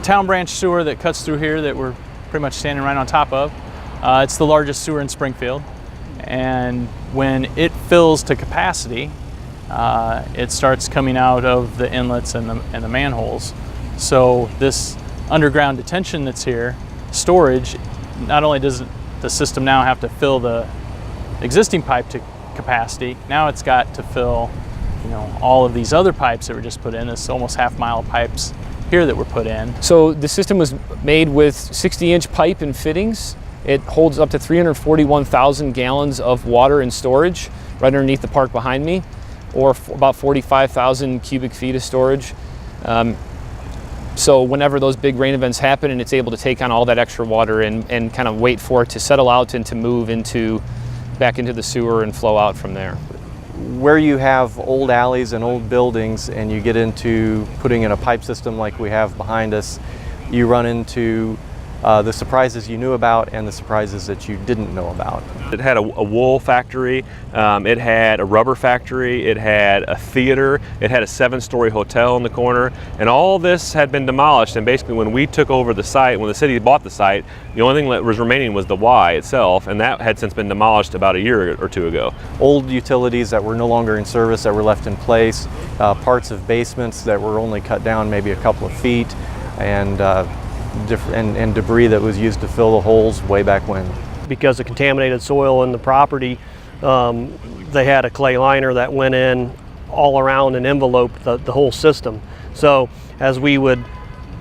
town branch sewer that cuts through here that we're pretty much standing right on top of. It's the largest sewer in Springfield, and when it fills to capacity, it starts coming out of the inlets and the manholes. So this underground detention that's here, storage, not only does the system now have to fill the existing pipe to capacity, now it's got to fill, all of these other pipes that were just put in. This almost half-mile pipes here that were put in. So the system was made with 60-inch pipe and fittings. It holds up to 341,000 gallons of water in storage right underneath the park behind me, or about 45,000 cubic feet of storage. So whenever those big rain events happen, and it's able to take on all that extra water and kind of wait for it to settle out and to move back into the sewer and flow out from there. Where you have old alleys and old buildings and you get into putting in a pipe system like we have behind us, you run into the surprises you knew about and the surprises that you didn't know about. It had a wool factory, it had a rubber factory, it had a theater, it had a 7-story hotel in the corner, and all this had been demolished. And basically when we took over the site, when the city bought the site, the only thing that was remaining was the Y itself, and that had since been demolished about a year or two ago. Old utilities that were no longer in service that were left in place, parts of basements that were only cut down maybe a couple of feet, and debris that was used to fill the holes way back when. Because of contaminated soil in the property, they had a clay liner that went in all around and enveloped the whole system. So as we would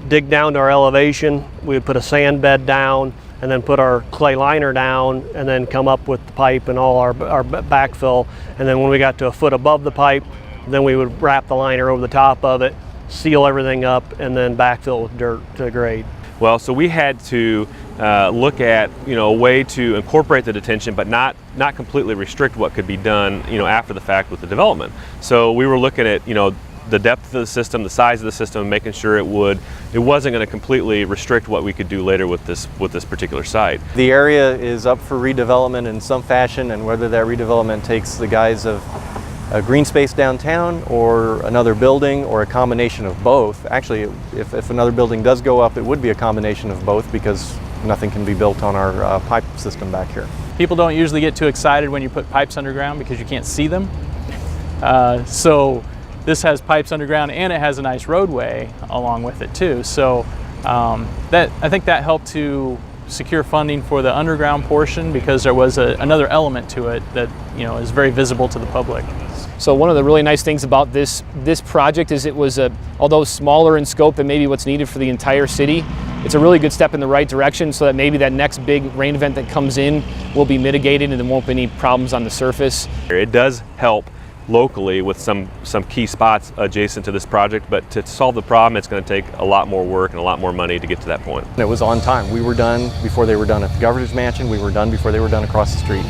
dig down to our elevation, we would put a sand bed down and then put our clay liner down and then come up with the pipe and all our backfill. And then when we got to a foot above the pipe, then we would wrap the liner over the top of it, seal everything up, and then backfill with dirt to grade. Well, so we had to look at a way to incorporate the detention, but not completely restrict what could be done after the fact with the development. So we were looking at the depth of the system, the size of the system, making sure it wasn't going to completely restrict what we could do later with this particular site. The area is up for redevelopment in some fashion, and whether that redevelopment takes the guise of a green space downtown or another building or a combination of both. Actually, if another building does go up, it would be a combination of both because nothing can be built on our pipe system back here. People don't usually get too excited when you put pipes underground because you can't see them. So this has pipes underground and it has a nice roadway along with it too. So I think that helped to secure funding for the underground portion because there was another element to it that is very visible to the public. So one of the really nice things about this project is it was, although smaller in scope than maybe what's needed for the entire city, it's a really good step in the right direction so that maybe that next big rain event that comes in will be mitigated and there won't be any problems on the surface. It does help locally with some key spots adjacent to this project, but to solve the problem, it's going to take a lot more work and a lot more money to get to that point. It was on time. We were done before they were done at the governor's mansion. We were done before they were done across the street.